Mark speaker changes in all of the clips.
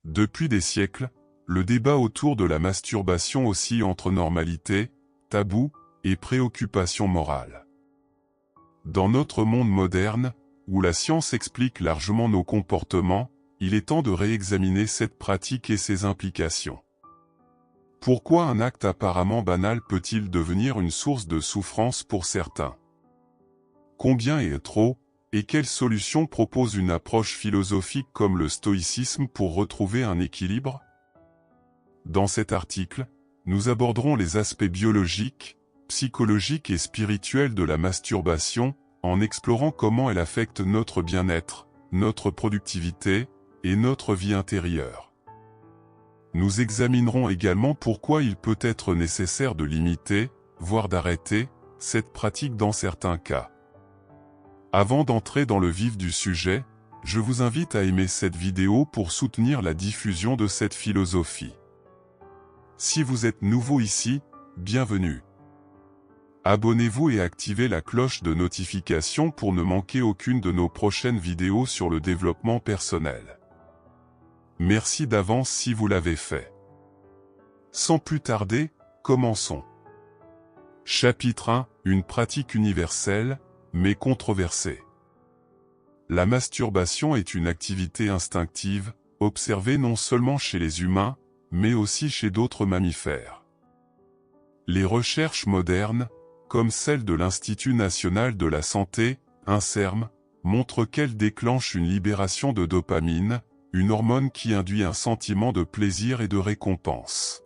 Speaker 1: Depuis des siècles, le débat autour de la masturbation oscille entre normalité, tabou et préoccupation morale. Dans notre monde moderne, où la science explique largement nos comportements, il est temps de réexaminer cette pratique et ses implications. Pourquoi un acte apparemment banal peut-il devenir une source de souffrance pour certains? Combien est trop, et quelles solutions propose une approche philosophique comme le stoïcisme pour retrouver un équilibre? Dans cet article, nous aborderons les aspects biologiques, psychologiques et spirituels de la masturbation, en explorant comment elle affecte notre bien-être, notre productivité et notre vie intérieure. Nous examinerons également pourquoi il peut être nécessaire de limiter, voire d'arrêter, cette pratique dans certains cas. Avant d'entrer dans le vif du sujet, je vous invite à aimer cette vidéo pour soutenir la diffusion de cette philosophie. Si vous êtes nouveau ici, bienvenue. Abonnez-vous et activez la cloche de notification pour ne manquer aucune de nos prochaines vidéos sur le développement personnel. Merci d'avance si vous l'avez fait. Sans plus tarder, commençons. Chapitre 1, une pratique universelle, mais controversée. La masturbation est une activité instinctive, observée non seulement chez les humains, mais aussi chez d'autres mammifères. Les recherches modernes, comme celle de l'Institut national de la santé, INSERM, montrent qu'elle déclenche une libération de dopamine, une hormone qui induit un sentiment de plaisir et de récompense.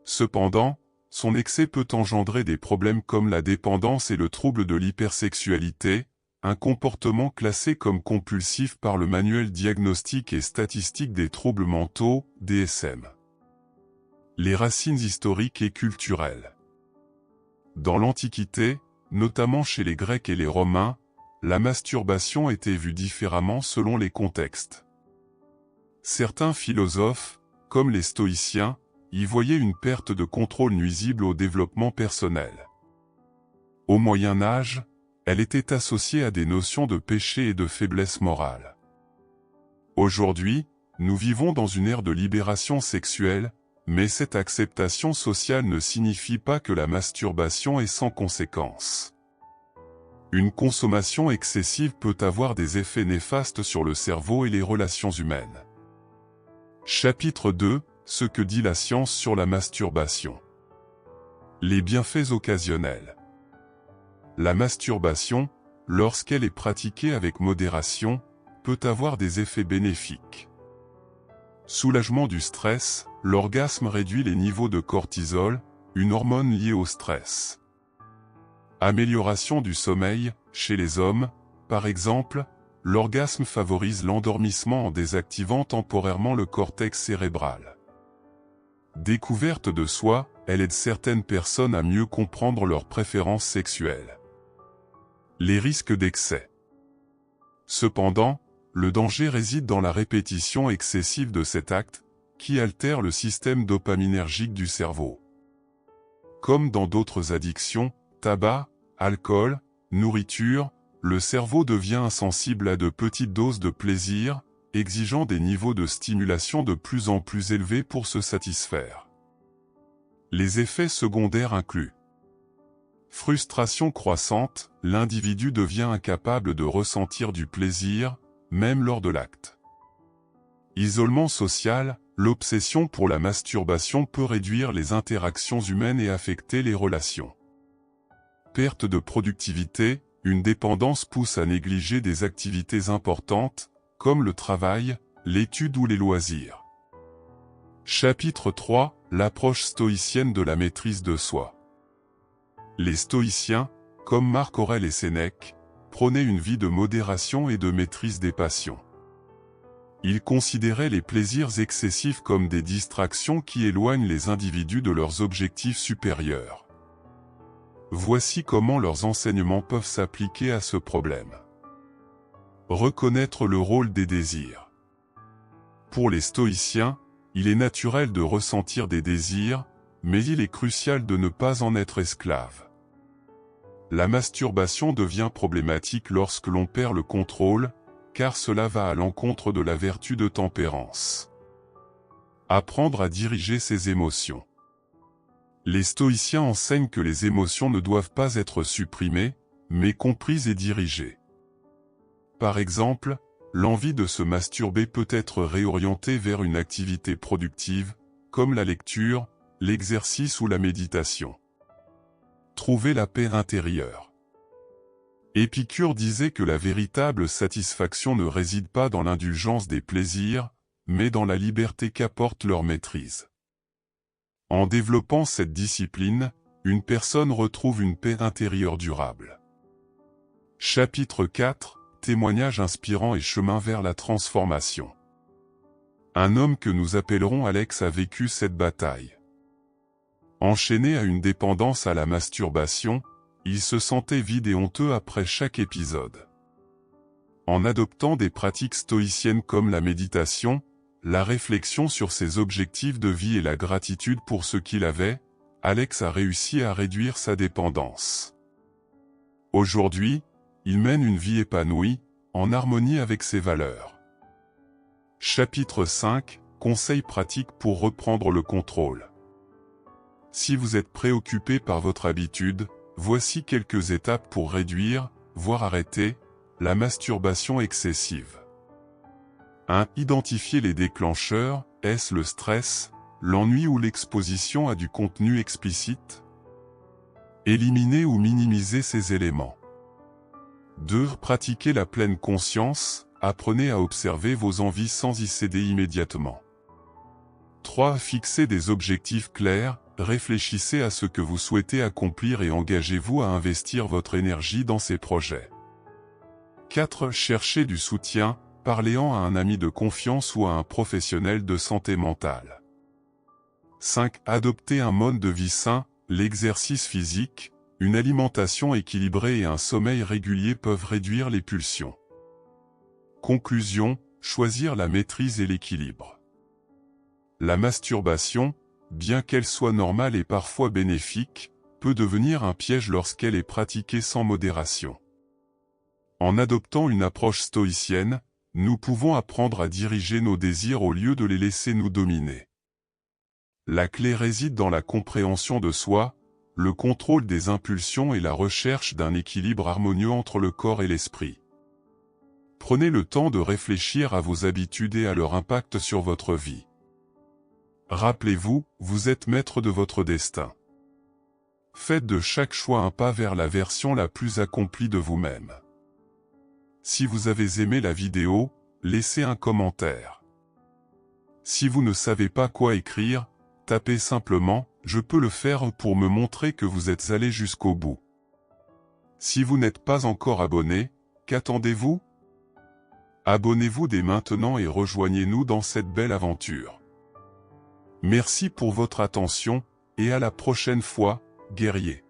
Speaker 1: Cependant, son excès peut engendrer des problèmes comme la dépendance et le trouble de l'hypersexualité, un comportement classé comme compulsif par le Manuel diagnostique et statistique des troubles mentaux, DSM. Les racines historiques et culturelles. Dans l'Antiquité, notamment chez les Grecs et les Romains, la masturbation était vue différemment selon les contextes. Certains philosophes, comme les stoïciens, y voyaient une perte de contrôle nuisible au développement personnel. Au Moyen Âge, elle était associée à des notions de péché et de faiblesse morale. Aujourd'hui, nous vivons dans une ère de libération sexuelle, mais cette acceptation sociale ne signifie pas que la masturbation est sans conséquence. Une consommation excessive peut avoir des effets néfastes sur le cerveau et les relations humaines. Chapitre 2, ce que dit la science sur la masturbation. Les bienfaits occasionnels. La masturbation, lorsqu'elle est pratiquée avec modération, peut avoir des effets bénéfiques. Soulagement du stress, l'orgasme réduit les niveaux de cortisol, une hormone liée au stress. Amélioration du sommeil, chez les hommes, par exemple, l'orgasme favorise l'endormissement en désactivant temporairement le cortex cérébral. Découverte de soi, elle aide certaines personnes à mieux comprendre leurs préférences sexuelles. Les risques d'excès. Cependant, le danger réside dans la répétition excessive de cet acte, qui altère le système dopaminergique du cerveau. Comme dans d'autres addictions, tabac, alcool, nourriture, le cerveau devient insensible à de petites doses de plaisir, exigeant des niveaux de stimulation de plus en plus élevés pour se satisfaire. Les effets secondaires incluent frustration croissante, l'individu devient incapable de ressentir du plaisir, même lors de l'acte. Isolement social, l'obsession pour la masturbation peut réduire les interactions humaines et affecter les relations. Perte de productivité, une dépendance pousse à négliger des activités importantes, comme le travail, l'étude ou les loisirs. Chapitre 3, l'approche stoïcienne de la maîtrise de soi. Les stoïciens, comme Marc Aurèle et Sénèque, prônaient une vie de modération et de maîtrise des passions. Ils considéraient les plaisirs excessifs comme des distractions qui éloignent les individus de leurs objectifs supérieurs. Voici comment leurs enseignements peuvent s'appliquer à ce problème. Reconnaître le rôle des désirs. Pour les stoïciens, il est naturel de ressentir des désirs, mais il est crucial de ne pas en être esclave. La masturbation devient problématique lorsque l'on perd le contrôle, car cela va à l'encontre de la vertu de tempérance. Apprendre à diriger ses émotions. Les stoïciens enseignent que les émotions ne doivent pas être supprimées, mais comprises et dirigées. Par exemple, l'envie de se masturber peut être réorientée vers une activité productive, comme la lecture, l'exercice ou la méditation. Trouver la paix intérieure. Épicure disait que la véritable satisfaction ne réside pas dans l'indulgence des plaisirs, mais dans la liberté qu'apporte leur maîtrise. En développant cette discipline, une personne retrouve une paix intérieure durable. Chapitre 4, témoignage inspirant et chemin vers la transformation. Un homme que nous appellerons Alex a vécu cette bataille. Enchaîné à une dépendance à la masturbation, il se sentait vide et honteux après chaque épisode. En adoptant des pratiques stoïciennes comme la méditation, la réflexion sur ses objectifs de vie et la gratitude pour ce qu'il avait, Alex a réussi à réduire sa dépendance. Aujourd'hui, il mène une vie épanouie, en harmonie avec ses valeurs. Chapitre 5, conseils pratiques pour reprendre le contrôle. Si vous êtes préoccupé par votre habitude, voici quelques étapes pour réduire, voire arrêter, la masturbation excessive. 1. Identifier les déclencheurs, est-ce le stress, l'ennui ou l'exposition à du contenu explicite? Éliminer ou minimiser ces éléments. 2. Pratiquer la pleine conscience, apprenez à observer vos envies sans y céder immédiatement. 3. Fixez des objectifs clairs, réfléchissez à ce que vous souhaitez accomplir et engagez-vous à investir votre énergie dans ces projets. 4. Cherchez du soutien, parlez-en à un ami de confiance ou à un professionnel de santé mentale. 5. Adoptez un mode de vie sain, l'exercice physique, une alimentation équilibrée et un sommeil régulier peuvent réduire les pulsions. Conclusion, choisir la maîtrise et l'équilibre. La masturbation, bien qu'elle soit normale et parfois bénéfique, peut devenir un piège lorsqu'elle est pratiquée sans modération. En adoptant une approche stoïcienne, nous pouvons apprendre à diriger nos désirs au lieu de les laisser nous dominer. La clé réside dans la compréhension de soi, le contrôle des impulsions et la recherche d'un équilibre harmonieux entre le corps et l'esprit. Prenez le temps de réfléchir à vos habitudes et à leur impact sur votre vie. Rappelez-vous, vous êtes maître de votre destin. Faites de chaque choix un pas vers la version la plus accomplie de vous-même. Si vous avez aimé la vidéo, laissez un commentaire. Si vous ne savez pas quoi écrire, tapez simplement « Je peux le faire » pour me montrer que vous êtes allé jusqu'au bout. Si vous n'êtes pas encore abonné, qu'attendez-vous? Abonnez-vous dès maintenant et rejoignez-nous dans cette belle aventure. Merci pour votre attention, et à la prochaine fois, guerriers.